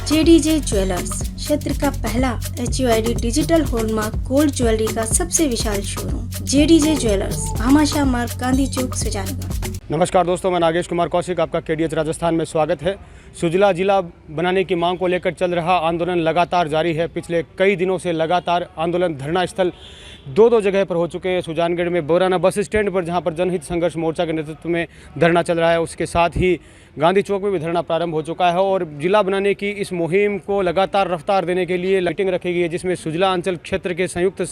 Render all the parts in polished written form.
JDJ jewellers क्षेत्र का पहला HUID digital hallmark gold jewellery का सबसे विशाल शोरूम जेडीजे ज्वेलर्स, भामाशाह मार्ग, गांधी चौक, सुजानगढ़। नमस्कार दोस्तों, मैं नागेश कुमार कौशिक, आपका KDH राजस्थान में स्वागत है। सुजला जिला बनाने की मांग को लेकर चल रहा आंदोलन लगातार जारी है। पिछले कई दिनों से लगातार आंदोलन धरना स्थल दो जगह पर हो चुके हैं। सुजानगढ़ में बोराना बस स्टैंड पर, जहां पर जनहित संघर्ष मोर्चा के नेतृत्व में धरना चल रहा है, उसके साथ ही गांधी चौक में भी धरना प्रारंभ हो चुका है। और जिला बनाने की इस मुहिम को लगातार रफ्तार देने के लिए मीटिंग रखी गई है, जिसमें सुजला अंचल क्षेत्र के संयुक्त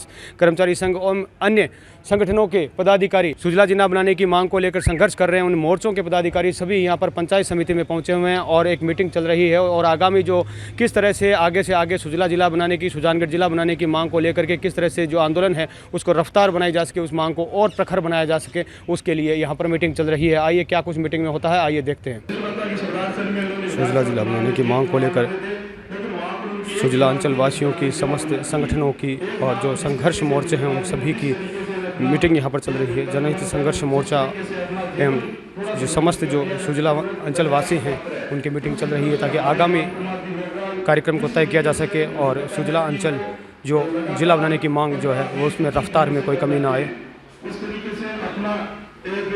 कर्मचारी संघ और अन्य संगठनों के पदाधिकारी सुजला जिला बनाने की मांग को लेकर संघर्ष कर रहे हैं। उन मोर्चों के पदाधिकारी सभी यहाँ पर पंचायत समिति में पहुँचे हुए हैं और एक मीटिंग चल रही है। और आगामी जो किस तरह से आगे सुजला जिला बनाने की, सुजानगढ़ जिला बनाने की मांग को लेकर के किस तरह से जो आंदोलन है उसको रफ्तार बनाई जा सके, उस मांग को और प्रखर बनाया जा सके, उसके लिए यहाँ पर मीटिंग चल रही है। आइए क्या कुछ मीटिंग में होता है, आइए देखते हैं। सुजला जिला बनाने की मांग को लेकर सुजला अंचल वासियों की, समस्त संगठनों की और जो संघर्ष मोर्चे हैं उन सभी की मीटिंग यहाँ पर चल रही है। जनहित संघर्ष मोर्चा एवं जो समस्त जो सुजला अंचल वासी हैं उनकी मीटिंग चल रही है, ताकि आगामी कार्यक्रम को तय किया जा सके और सुजला अंचल जो जिला बनाने की मांग जो है वो उसमें रफ्तार में कोई कमी ना आए। इस तरीके से अपना एक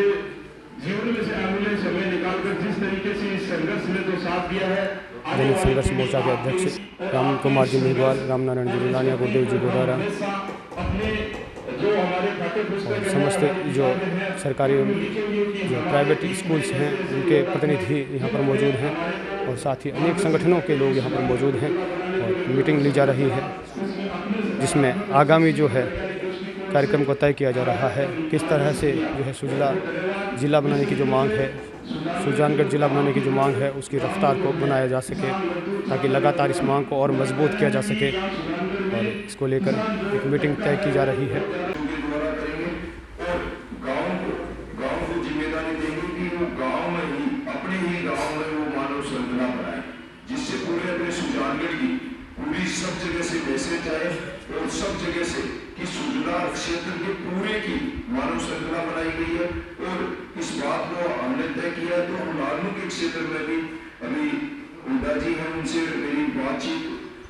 जीवन में से अमूल्य समय निकालकर जिस तरीके से इस संघर्ष में जो साथ दिया है, जनहित संघर्ष मोर्चा के अध्यक्ष राम कुमार जी मेघवाल, रामनारायण जी लानिया, गुरुदेव जी गोदारा और समस्त जो सरकारी जो प्राइवेट स्कूल्स हैं उनके प्रतिनिधि यहाँ पर मौजूद हैं और साथ ही अनेक संगठनों के लोग यहाँ पर मौजूद हैं और मीटिंग ली जा रही है, जिसमें आगामी जो है कार्यक्रम को तय किया जा रहा है। किस तरह से जो है सुजला जिला बनाने की जो मांग है, सुजानगढ़ जिला बनाने की जो मांग है, उसकी रफ्तार को बनाया जा सके, ताकि लगातार इस मांग को और मजबूत किया जा सके। और इसको लेकर एक मीटिंग तय की जा रही है। सब जगह से मैसेज आए और सब जगह से कि सुजला क्षेत्र के पूरे की मानव श्रृंखला बनाई गई है। और इस बात को हमने तय किया है। तो हम लालू के क्षेत्र में भी अभी हुड्डा जी हैं, उनसे मेरी बातचीत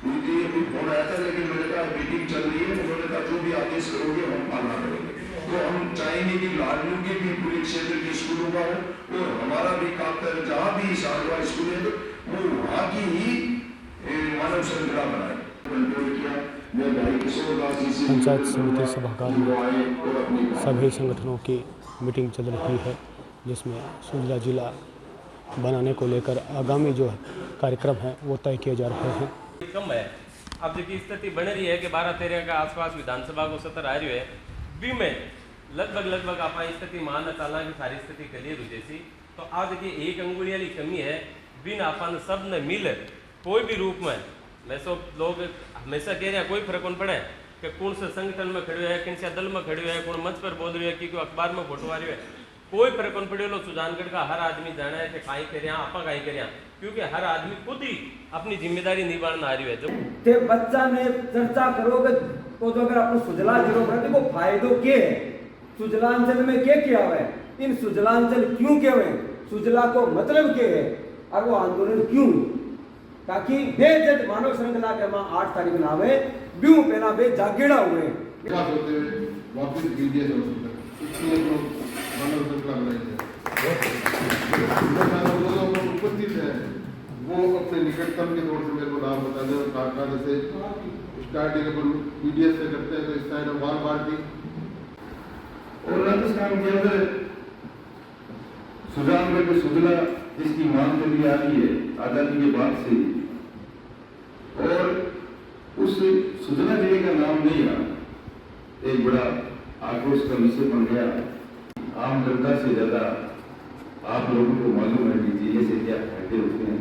हुई थी, अभी फोन आया था, लेकिन मैंने कहा मीटिंग चल रही है। उन्होंने कहा जो भी आदेश करोगे हम पालना करेंगे। तो हम चाहेंगे कि लालू के भी पूरे क्षेत्र के स्कूलों का हो और हमारा भी काम कर, जहाँ भी सारवा स्कूल है वो वहाँ की ही मानव श्रृंखला बनाए। पंचायत समिति सभागार में सभी संगठनों की मीटिंग चल रही है, जिसमें सुजला जिला बनाने को लेकर आगामी जो कार्यक्रम है वो तय किए जा रहे हैं। कम है अब जो स्थिति बन रही है कि 12-13 का आसपास विधानसभा को सत्र आ रही है, भी में लगभग आप स्थिति मान चालना की सारी स्थिति क्लियर हो जैसी। तो आज की एक अंगुली वाली कमी है, बिन अपन सब ने मिल कोई भी रूप में, मैं सब लोग हमेशा कह रहे हैं कोई फर्क नहीं पड़े कि कौन से संगठन में खड़े है, किन से दल में खड़े है, कौन मंच पर बोल रही है कि अखबार में फोटो आ रही है, कोई फर्क नहीं पड़े। सुजानगढ़ का हर आदमी जाना है कि कहीं करें आप कहीं करें, क्योंकि हर आदमी खुद ही अपनी जिम्मेदारी निभाना आ रही है। जब बच्चा ने चर्चा करोगे तो अगर आपको सुजला जिलो बनाते वो फायदो के है, सुजलांचल में क्या किया हुआ है, इन सुजलांचल क्यों क्या हुए, सुजला को मतलब क्या है और वो आंदोलन क्यों, ताकि वे जब मानव श्रृंखला के मां 8 तारीख ना आवे ब्यू पहला वे जागेड़ा हुए वापस वीडियो इसलिए तो मानव श्रृंखला बनाई उपस्थित है। वो अपने निकटतम के तौर से मेरे को नाम बता दें। काका जैसे स्टार्टिंग अपन पीडीएस से करते हैं तो इस साइड वाल पार्टी और राजस्थान के अंदर सुजानगढ़ में सुजला जिसकी मांग चली आ रही है आजादी के बाद से, और उस सुजला जिले का नाम नहीं रहा, एक बड़ा आक्रोश का विषय बन गया। आम जनता से ज्यादा आप लोगों को मालूम है कि जिले से क्या फायदे होते हैं,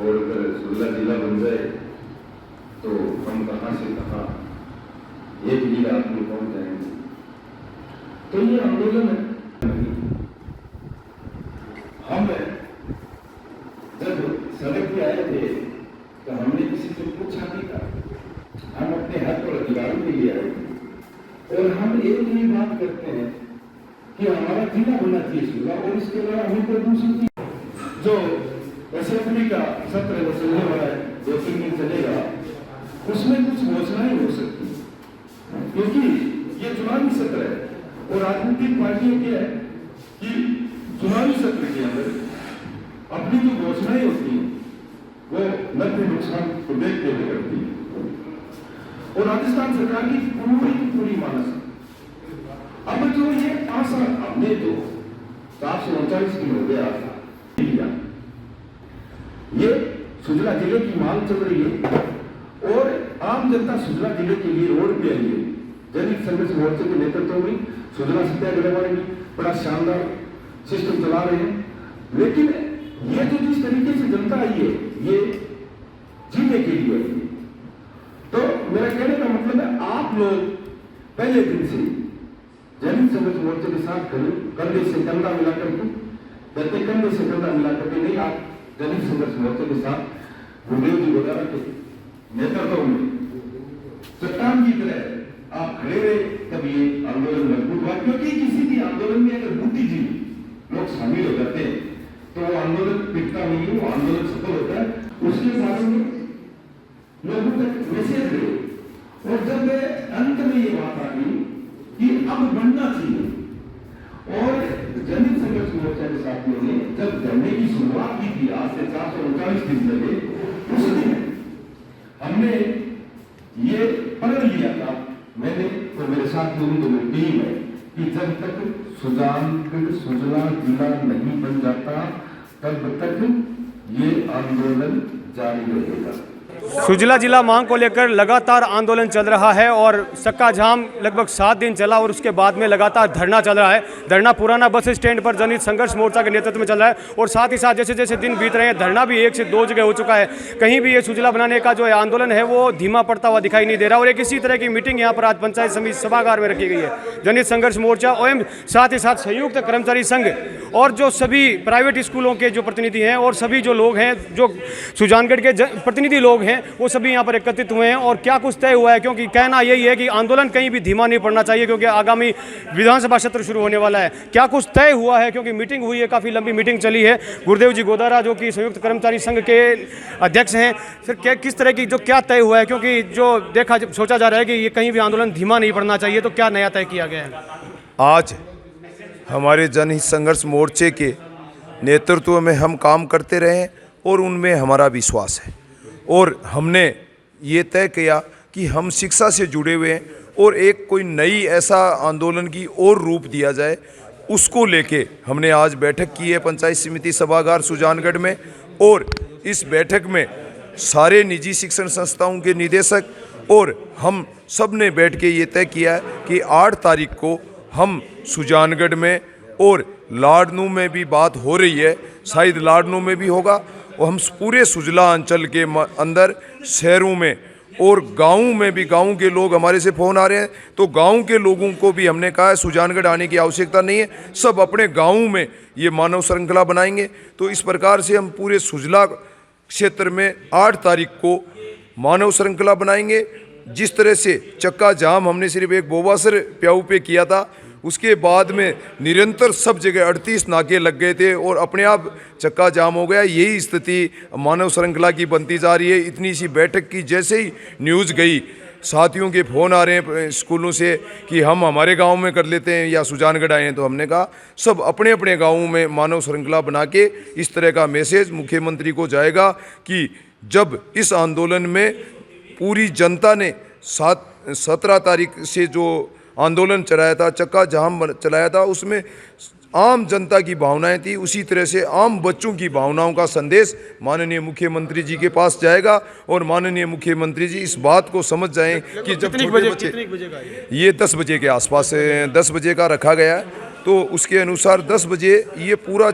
और अगर सुजला जिला बन जाए तो हम कहाँ से कहाँ एक जिला आप लोग पहुंच जाएंगे। तो ये आंदोलन है। हम जब सड़क पे आए थे तो हमने किसी से पूछा नहीं था, हम अपने हक और अधिकारों के लिए आए थे। और हम एक ही बात करते हैं कि हमारा जिला होना चाहिए सुजला, और इसके अलावा हमें कोई दूसरी चीज जो असेंबली का सत्र जो चलने वाला है 2-3 दिन चलेगा, उसमें कुछ घोषणाएं हो सकती, क्योंकि ये चुनावी सत्र है और राजनीतिक पार्टियों की है कि चुनावी सत्र के अंदर अपनी जो घोषणाएं होती हैं वो नफे नुकसान को देखते हुए करती है और राजस्थान सरकार की पूरी मानस है। अब जो ये आशा अपने तो 439 दिन हो गया, ये सुजला जिले की मांग चल रही है और आम जनता सुजला जिले के लिए रोड पे आई है। जनहित संघर्ष मोर्चे के नेतृत्व में सुजला सत्याग्रह वाले भी बड़ा शानदार सिस्टम चला रहे हैं, लेकिन ये जो जिस तरीके से जनता आई है ये जीने के लिए आई है। तो मेरा कहने का मतलब है आप लोग पहले दिन से जनहित संघर्ष मोर्चे के साथ कंधे से कंधा मिलाकर के, कहते कंधे से कंधा मिलाकर के नहीं, आप जनहित संघर्ष मोर्चे के साथ गुरुदेव जी गोदारा के नेतृत्व में चट्टान की तरह आप खड़े रहे, तब ये आंदोलन मजबूत हुआ। क्योंकि किसी भी आंदोलन में अगर बुद्धिजीवी लोग शामिल हो जाते हैं तो वो आंदोलन टिकता नहीं है, वो आंदोलन सफल होता है। उसके बारे में लोगों तक मैसेज गए और जब अंत में ये बात आ गई कि अब बढ़ना चाहिए और जनहित संघर्ष मोर्चा के साथियों ने जब धरने की शुरुआत की थी, आज से 439 दिन पहले, उस दिन हमने ये पकड़ लिया था, मैंने तो मेरे साथ लोगों तो मेरी टीम है, कि जब तक सुजला जिला नहीं बन जाता तब तक ये आंदोलन जारी रहेगा। सुजला जिला मांग को लेकर लगातार आंदोलन चल रहा है और चक्का जाम लगभग 7 दिन चला और उसके बाद में लगातार धरना चल रहा है। धरना पुराना बस स्टैंड पर जनहित संघर्ष मोर्चा के नेतृत्व में चल रहा है और साथ ही साथ जैसे जैसे दिन बीत रहे हैं धरना भी 1 से 2 जगह हो चुका है। कहीं भी ये सुजला बनाने का जो आंदोलन है वो धीमा पड़ता हुआ दिखाई नहीं दे रहा। और एक इसी तरह की मीटिंग यहाँ पर आज पंचायत समिति सभागार में रखी गई है। जनहित संघर्ष मोर्चा एवं साथ ही साथ संयुक्त कर्मचारी संघ और जो सभी प्राइवेट स्कूलों के जो प्रतिनिधि हैं और सभी जो लोग हैं, जो सुजानगढ़ के प्रतिनिधि लोग हैं, वो सभी यहाँ पर एकत्रित हुए हैं। और क्या कुछ तय हुआ है, क्योंकि कहना यही है कि आंदोलन कहीं भी धीमा नहीं पड़ना चाहिए, क्योंकि आगामी विधानसभा सत्र शुरू होने वाला है। क्या कुछ तय हुआ है, क्योंकि मीटिंग हुई है, काफ़ी लंबी मीटिंग चली है। गुरुदेव जी गोदारा जो कि संयुक्त कर्मचारी संघ के अध्यक्ष हैं, फिर क्या किस तरह की जो क्या तय हुआ है, क्योंकि जो सोचा जा रहा है कि ये कहीं भी आंदोलन धीमा नहीं पड़ना चाहिए, तो क्या नया तय किया गया है? आज हमारे जनहित संघर्ष मोर्चे के नेतृत्व में हम काम करते रहे हैं और उनमें हमारा विश्वास है और हमने ये तय किया कि हम शिक्षा से जुड़े हुए हैं और एक कोई नई ऐसा आंदोलन की और रूप दिया जाए, उसको लेके हमने आज बैठक की है पंचायत समिति सभागार सुजानगढ़ में। और इस बैठक में सारे निजी शिक्षण संस्थाओं के निदेशक और हम सब ने बैठ के ये तय किया है कि 8 तारीख को हम सुजानगढ़ में और लाडनू में भी बात हो रही है, शायद लाडनू में भी होगा, और हम पूरे सुजला अंचल के अंदर शहरों में और गाँव में भी, गाँव के लोग हमारे से फ़ोन आ रहे हैं, तो गाँव के लोगों को भी हमने कहा है सुजानगढ़ आने की आवश्यकता नहीं है, सब अपने गाँव में ये मानव श्रृंखला बनाएंगे। तो इस प्रकार से हम पूरे सुजला क्षेत्र में 8 तारीख को मानव श्रृंखला बनाएंगे। जिस तरह से चक्का जाम हमने सिर्फ एक बोबासर प्याऊ पे किया था, उसके बाद में निरंतर सब जगह 38 नाके लग गए थे और अपने आप चक्का जाम हो गया। यही स्थिति मानव श्रृंखला की बनती जा रही है। इतनी सी बैठक की जैसे ही न्यूज़ गई, साथियों के फ़ोन आ रहे हैं स्कूलों से कि हम हमारे गांव में कर लेते हैं या सुजानगढ़ आए हैं, तो हमने कहा सब अपने अपने गाँवों में मानव श्रृंखला बना के इस तरह का मैसेज मुख्यमंत्री को जाएगा कि जब इस आंदोलन में पूरी जनता ने 17 तारीख से जो आंदोलन चलाया था, चक्का जाम चलाया था, उसमें आम जनता की भावनाएं थी, उसी तरह से आम बच्चों की भावनाओं का संदेश माननीय मुख्यमंत्री जी के पास जाएगा और माननीय मुख्यमंत्री जी इस बात को समझ जाएं कि जब छोटे बच्चे, ये 10 बजे के आसपास 10 बजे का रखा गया है, तो उसके अनुसार 10 बजे ये पूरा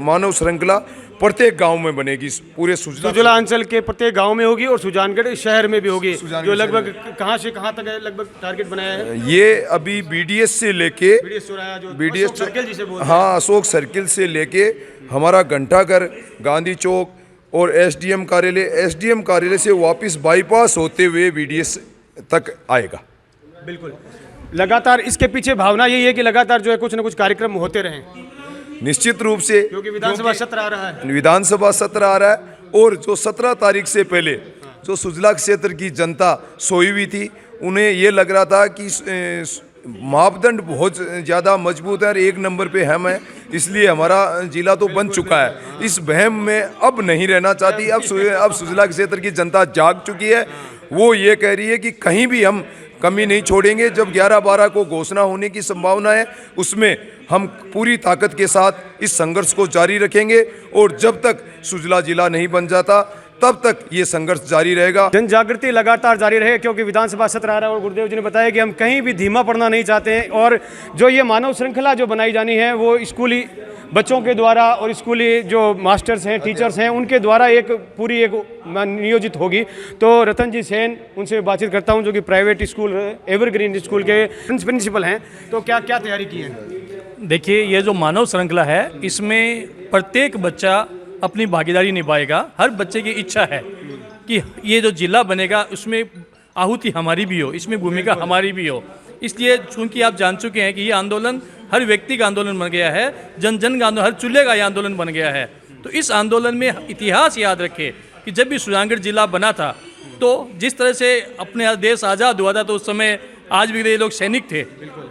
मानव श्रृंखला प्रत्येक गांव में बनेगी। पूरे सुजला अंचल के प्रत्येक गांव में होगी और सुजानगढ़ शहर में भी होगी, जो लगभग कहां से कहां तक लगभग टारगेट बनाया है? ये अभी बीडीएस से लेके बीडीएस सर्किल जिसे बोलते हैं, हाँ, अशोक सर्किल से लेके हमारा घंटाघर, गांधी चौक और एसडीएम कार्यालय से वापस बाईपास होते हुए बीडीएस तक आएगा। बिल्कुल, लगातार इसके पीछे भावना यही है कि लगातार जो है कुछ ना कुछ कार्यक्रम होते रहें। निश्चित रूप से क्योंकि विधानसभा सत्र आ रहा है। विधानसभा सत्र आ रहा है और जो 17 तारीख से पहले जो सुजला क्षेत्र की जनता सोई हुई थी, उन्हें ये लग रहा था कि मापदंड बहुत ज़्यादा मजबूत है और एक नंबर पे हम हैं, इसलिए हमारा जिला तो बन चुका है। इस वहम में अब नहीं रहना चाहती। अब सुजला क्षेत्र की जनता जाग चुकी है। वो ये कह रही है कि कहीं भी हम कमी नहीं छोड़ेंगे। जब 11-12 को घोषणा होने की संभावना है, उसमें हम पूरी ताकत के साथ इस संघर्ष को जारी रखेंगे और जब तक सुजला जिला नहीं बन जाता तब तक ये संघर्ष जारी रहेगा। जन जागृति लगातार जारी रहे, क्योंकि विधानसभा सत्र आ रहा है और गुरुदेव जी ने बताया कि हम कहीं भी धीमा पड़ना नहीं चाहते हैं। और जो ये मानव श्रृंखला जो बनाई जानी है वो स्कूली बच्चों के द्वारा और स्कूली जो मास्टर्स हैं, टीचर्स हैं, उनके द्वारा एक नियोजित होगी। तो रतन जी सेन, उनसे बातचीत करता हूं, जो कि प्राइवेट स्कूल एवरग्रीन स्कूल के प्रिंसिपल हैं। तो क्या क्या तैयारी की है? देखिए, ये जो मानव श्रृंखला है, इसमें प्रत्येक बच्चा अपनी भागीदारी निभाएगा। हर बच्चे की इच्छा है कि ये जो जिला बनेगा उसमें आहुति हमारी भी हो, इसमें भूमिका हमारी भी हो। इसलिए चूंकि आप जान चुके हैं कि ये आंदोलन हर व्यक्ति का आंदोलन बन गया है, जन जन का आंदोलन, हर चूल्हे का ये आंदोलन बन गया है। तो इस आंदोलन में इतिहास याद रखे कि जब भी सुजानगढ़ जिला बना था तो जिस तरह से अपने देश आज़ाद हुआ था, तो उस समय आज भी ये लोग सैनिक थे,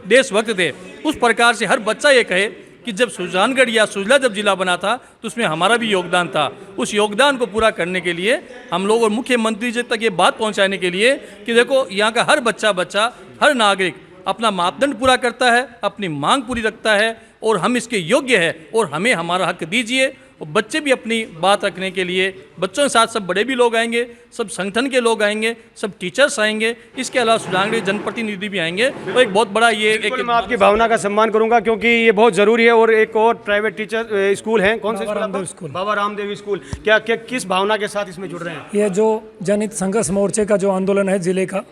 देशभक्त थे। उस प्रकार से हर बच्चा ये कहे कि जब सुजानगढ़ या सुजला जब जिला बना था तो उसमें हमारा भी योगदान था। उस योगदान को पूरा करने के लिए हम लोग और मुख्यमंत्री जी तक ये बात पहुंचाने के लिए कि देखो, यहाँ का हर बच्चा हर नागरिक अपना मापदंड पूरा करता है, अपनी मांग पूरी रखता है और हम इसके योग्य है और हमें हमारा हक दीजिए। और बच्चे भी अपनी बात रखने के लिए, बच्चों के साथ सब बड़े भी लोग आएंगे, सब संगठन के लोग आएंगे, सब टीचर्स आएंगे, इसके अलावा सुजानगढ़ जनप्रतिनिधि भी आएंगे। तो एक बहुत बड़ा ये एक मैं आपकी भावना का सम्मान करूंगा, क्योंकि ये बहुत ज़रूरी है। और एक और प्राइवेट टीचर स्कूल है, कौन सा स्कूल? बाबा रामदेव स्कूल। क्या किस भावना के साथ इसमें जुड़ रहे हैं? ये जो जनहित संघर्ष मोर्चे का जो आंदोलन है जिले का,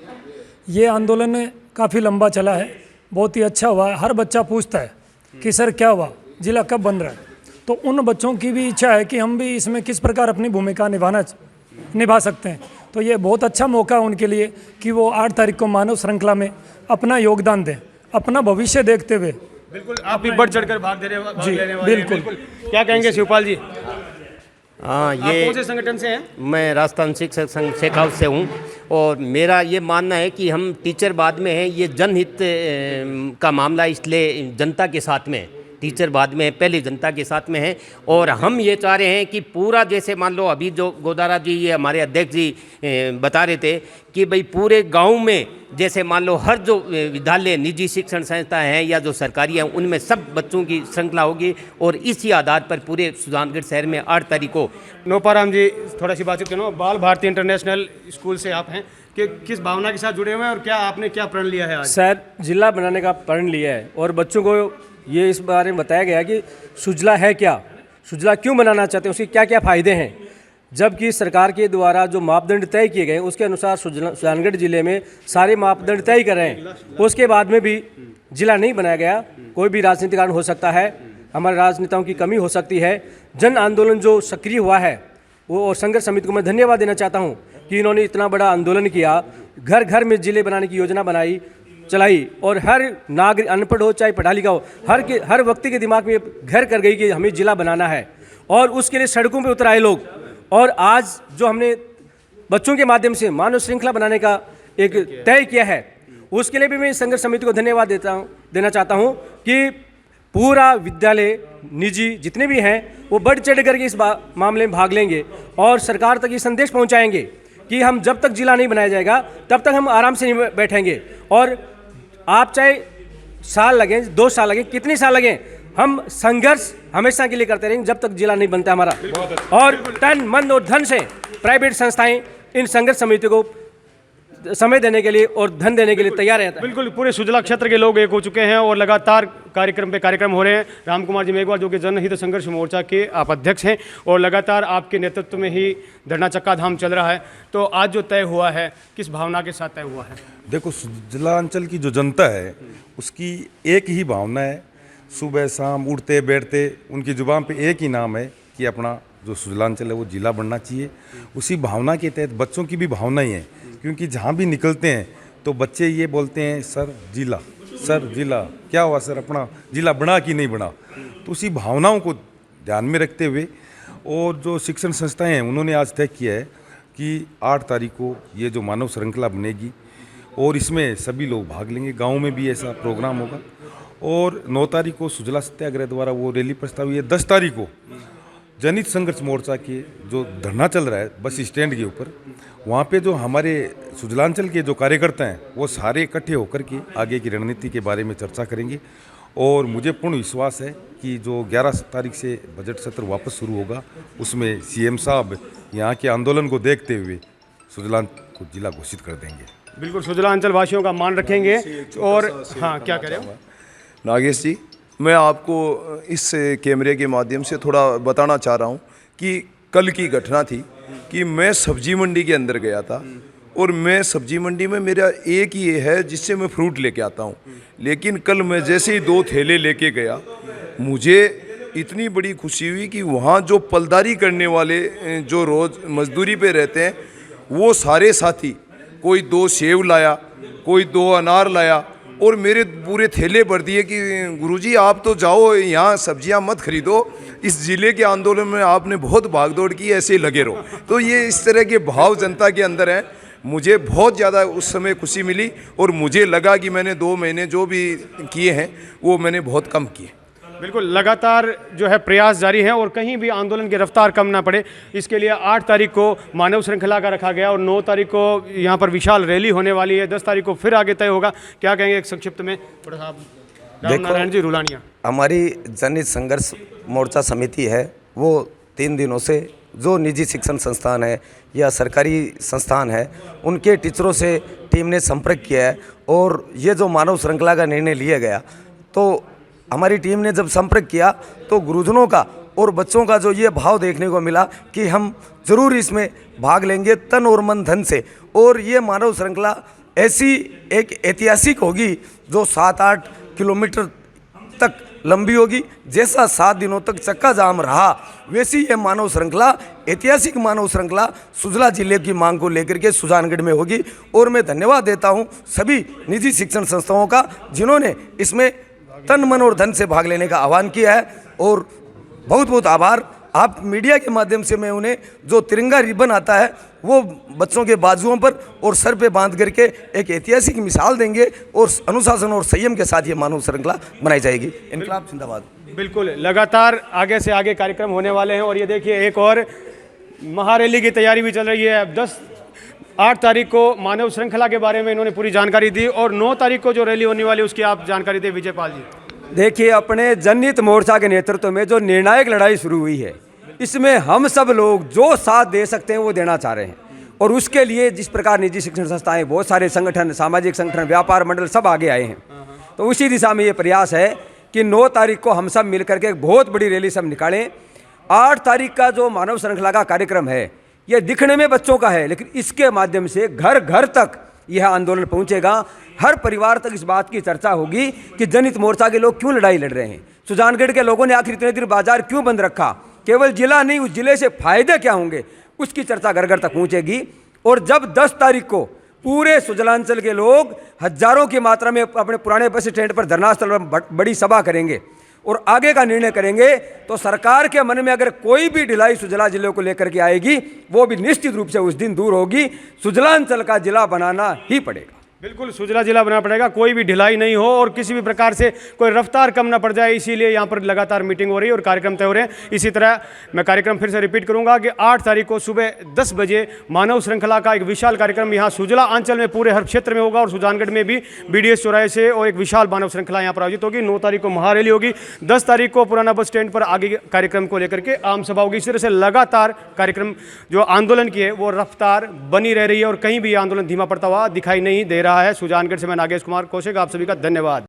ये आंदोलन काफ़ी लंबा चला है, बहुत ही अच्छा हुआ। हर बच्चा पूछता है कि सर क्या हुआ, जिला कब बन रहा है। तो उन बच्चों की भी इच्छा है कि हम भी इसमें किस प्रकार अपनी भूमिका निभा सकते हैं। तो ये बहुत अच्छा मौका है उनके लिए कि वो 8 तारीख को मानव श्रृंखला में अपना योगदान दें, अपना भविष्य देखते हुए। बिल्कुल, आप भी बढ़ चढ़कर भाग ले रहे हो। बिल्कुल। क्या कहेंगे शिवपाल जी? हाँ, आप कौन से संगठन से हैं? मैं राजस्थान शिक्षक संघ शेखावत से हूँ और मेरा ये मानना है कि हम टीचर बाद में हैं। ये जनहित का मामला, इसलिए जनता के साथ में, टीचर बाद में है, पहले जनता के साथ में है। और हम ये चाह रहे हैं कि पूरा, जैसे मान लो अभी जो गोदारा जी, ये हमारे अध्यक्ष जी बता रहे थे कि भाई पूरे गांव में, जैसे मान लो हर जो विद्यालय, निजी शिक्षण संस्था हैं या जो सरकारी हैं, उनमें सब बच्चों की श्रृंखला होगी। और इसी आधार पर पूरे सुजानगढ़ शहर में 8 तारीख को। नोपाराम जी, थोड़ा सी बातचीत करो। बाल भारती इंटरनेशनल स्कूल से आप हैं, कि किस भावना के साथ जुड़े हुए हैं और क्या आपने क्या प्रण लिया है आज? सर, जिला बनाने का प्रण लिया है और बच्चों को ये इस बारे में बताया गया कि सुजला है क्या, सुजला क्यों बनाना चाहते हैं, उसके क्या क्या फ़ायदे हैं। जबकि सरकार के द्वारा जो मापदंड तय किए गए उसके अनुसार सुजानगढ़ जिले में सारे मापदंड तय कर रहे हैं। उसके बाद में भी जिला नहीं बनाया गया। कोई भी राजनीतिक कारण हो सकता है, हमारे राजनेताओं की कमी हो सकती है। जन आंदोलन जो सक्रिय हुआ है वो, और संघर्ष समिति को मैं धन्यवाद देना चाहता हूँ कि इन्होंने इतना बड़ा आंदोलन किया, घर घर में जिले बनाने की योजना चलाई और हर नागरिक, अनपढ़ हो चाहे पढ़ा लिखा हो, हर व्यक्ति के दिमाग में घर कर गई कि हमें जिला बनाना है। और उसके लिए सड़कों पे उतर आए लोग। और आज जो हमने बच्चों के माध्यम से मानव श्रृंखला बनाने का एक तय किया है, उसके लिए भी मैं संघर्ष समिति को धन्यवाद देना चाहता हूँ कि पूरा विद्यालय, निजी जितने भी हैं, वो बढ़ चढ़ करके इस मामले में भाग लेंगे और सरकार तक ये संदेश पहुँचाएंगे कि हम जब तक जिला नहीं बनाया जाएगा तब तक हम आराम से नहीं बैठेंगे। और आप चाहे साल लगें, 2 साल लगें, कितने साल लगें, हम संघर्ष हमेशा के लिए करते रहेंगे जब तक जिला नहीं बनता हमारा। और तन मन और धन से प्राइवेट संस्थाएं इन संघर्ष समिति को समय देने के लिए और धन देने के लिए तैयार रहता है। बिल्कुल, पूरे सुजला क्षेत्र के लोग एक हो चुके हैं और लगातार कार्यक्रम पे कार्यक्रम हो रहे हैं। राम कुमार जी मेघवाल, जो कि जनहित संघर्ष मोर्चा के आप अध्यक्ष हैं, और लगातार आपके नेतृत्व में ही धरना चक्का धाम चल रहा है। तो आज जो तय हुआ है, किस भावना के साथ तय हुआ है? देखो, सुजला अंचल की जो जनता है उसकी एक ही भावना है। सुबह शाम उठते बैठते उनकी जुबान पे एक ही नाम है कि अपना जो सुजलांचल है वो जिला बनना चाहिए। उसी भावना के तहत बच्चों की भी भावना ही है, क्योंकि जहाँ भी निकलते हैं तो बच्चे ये बोलते हैं, सर जिला, सर जिला क्या हुआ, सर अपना जिला बना कि नहीं बना। तो उसी भावनाओं को ध्यान में रखते हुए और जो शिक्षण संस्थाएं हैं उन्होंने आज तय किया है कि 8 तारीख को ये जो मानव श्रृंखला बनेगी और इसमें सभी लोग भाग लेंगे। गाँव में भी ऐसा प्रोग्राम होगा और 9 तारीख को सुजला सत्याग्रह द्वारा वो रैली प्रस्तावित है। 10 तारीख को जनहित संघर्ष मोर्चा के जो धरना चल रहा है बस स्टैंड के ऊपर, वहाँ पे जो हमारे सुजलांचल के जो कार्यकर्ता हैं वो सारे इकट्ठे होकर के आगे की रणनीति के बारे में चर्चा करेंगे। और मुझे पूर्ण विश्वास है कि जो 11 तारीख से बजट सत्र वापस शुरू होगा उसमें सीएम साहब यहाँ के आंदोलन को देखते हुए सुजलांचल को जिला घोषित कर देंगे। बिल्कुल, सुजलांचल वासियों का मान रखेंगे। और हाँ, क्या कह रहे हो नागेश जी? मैं आपको इस कैमरे के माध्यम से थोड़ा बताना चाह रहा हूँ कि कल की घटना थी कि मैं सब्जी मंडी के अंदर गया था और मैं सब्जी मंडी में मेरा एक ही ये है जिससे मैं फ्रूट लेके आता हूँ, लेकिन कल मैं जैसे ही 2 थैले लेके गया मुझे इतनी बड़ी खुशी हुई कि वहाँ जो पलदारी करने वाले जो रोज़ मजदूरी पे रहते हैं वो सारे साथी, कोई 2 सेव लाया, कोई 2 अनार लाया और मेरे पूरे थैले भर दिए कि गुरुजी आप तो जाओ, यहाँ सब्जियाँ मत खरीदो, इस ज़िले के आंदोलन में आपने बहुत भागदौड़ की, ऐसे लगे रहो। तो ये इस तरह के भाव जनता के अंदर हैं। मुझे बहुत ज़्यादा उस समय खुशी मिली और मुझे लगा कि मैंने 2 महीने जो भी किए हैं वो मैंने बहुत कम किए। बिल्कुल, लगातार जो है प्रयास जारी है और कहीं भी आंदोलन की रफ्तार कम ना पड़े, इसके लिए 8 तारीख को मानव श्रृंखला का रखा गया और 9 तारीख को यहाँ पर विशाल रैली होने वाली है। 10 तारीख को फिर आगे तय होगा। क्या कहेंगे एक संक्षिप्त में? थोड़ा सा रामनारायण जी रुलानिया। हमारी जनहित संघर्ष मोर्चा समिति है वो 3 दिनों से जो निजी शिक्षण संस्थान है या सरकारी संस्थान है उनके टीचरों से टीम ने संपर्क किया है और ये जो मानव श्रृंखला का निर्णय लिया गया, तो हमारी टीम ने जब संपर्क किया तो गुरुजनों का और बच्चों का जो ये भाव देखने को मिला कि हम ज़रूर इसमें भाग लेंगे तन और मन धन से। और ये मानव श्रृंखला ऐसी एक ऐतिहासिक होगी जो 7-8 किलोमीटर तक लंबी होगी। जैसा 7 दिनों तक चक्का जाम रहा वैसी ये मानव श्रृंखला, ऐतिहासिक मानव श्रृंखला सुजला जिले की मांग को लेकर के सुजानगढ़ में होगी। और मैं धन्यवाद देता हूँ सभी निजी शिक्षण संस्थाओं का जिन्होंने इसमें तन मन और धन से भाग लेने का आह्वान किया है। और बहुत बहुत आभार। आप मीडिया के माध्यम से मैं उन्हें जो तिरंगा रिबन आता है वो बच्चों के बाजुओं पर और सर पे बांध करके एक ऐतिहासिक मिसाल देंगे और अनुशासन और संयम के साथ ये मानव श्रृंखला बनाई जाएगी। इनकलाब जिंदाबाद। बिल्कुल, लगातार आगे से आगे कार्यक्रम होने वाले हैं और ये देखिए एक और महारैली की तैयारी भी चल रही है। 8 तारीख को मानव श्रृंखला के बारे में इन्होंने पूरी जानकारी दी और 9 तारीख को जो रैली होने वाली है उसकी आप जानकारी दें विजय पाल जी। देखिए, अपने जनहित मोर्चा के नेतृत्व में जो निर्णायक लड़ाई शुरू हुई है इसमें हम सब लोग जो साथ दे सकते हैं वो देना चाह रहे हैं। और उसके लिए जिस प्रकार निजी शिक्षण संस्थाएं, बहुत सारे संगठन, सामाजिक संगठन, व्यापार मंडल सब आगे आए हैं, तो उसी दिशा में ये प्रयास है कि 9 तारीख को हम सब मिलकर के एक बहुत बड़ी रैली सब निकालें। 8 तारीख का जो मानव श्रृंखला का कार्यक्रम है ये दिखने में बच्चों का है, लेकिन इसके माध्यम से घर घर तक यह आंदोलन पहुंचेगा। हर परिवार तक इस बात की चर्चा होगी कि जनहित मोर्चा के लोग क्यों लड़ाई लड़ रहे हैं, सुजानगढ़ के लोगों ने आखिर इतने दिन बाजार क्यों बंद रखा, केवल जिला नहीं उस जिले से फायदे क्या होंगे, उसकी चर्चा घर घर तक पहुंचेगी। और जब 10 तारीख को पूरे सुजलांचल के लोग हजारों की मात्रा में अपने पुराने बस स्टैंड पर धरना स्थल पर बड़ी सभा करेंगे और आगे का निर्णय करेंगे, तो सरकार के मन में अगर कोई भी ढिलाई सुजला जिले को लेकर के आएगी वो भी निश्चित रूप से उस दिन दूर होगी। सुजलांचल का जिला बनाना ही पड़ेगा। बिल्कुल, सुजला जिला बनाना पड़ेगा, कोई भी ढिलाई नहीं हो और किसी भी प्रकार से कोई रफ्तार कम ना पड़ जाए, इसीलिए यहाँ पर लगातार मीटिंग हो रही है और कार्यक्रम तय हो रहे हैं। इसी तरह मैं कार्यक्रम फिर से रिपीट करूँगा कि 8 तारीख को सुबह 10 बजे मानव श्रृंखला का एक विशाल कार्यक्रम यहाँ सुजला अंचल में पूरे हर क्षेत्र में होगा और सुजानगढ़ में भी BDS चौराहे से और एक विशाल मानव श्रृंखला यहाँ पर आयोजित होगी। 9 तारीख को महारैली होगी, 10 तारीख को पुराना बस स्टैंड पर आगे कार्यक्रम को लेकर के आम सभा होगी। इस तरह से लगातार कार्यक्रम जो आंदोलन की है वो रफ्तार बनी रह रही है और कहीं भी आंदोलन धीमा पड़ता हुआ दिखाई नहीं दे रहा है। सुजानगढ़ से मैं नागेश कुमार कौशिक, आप सभी का धन्यवाद।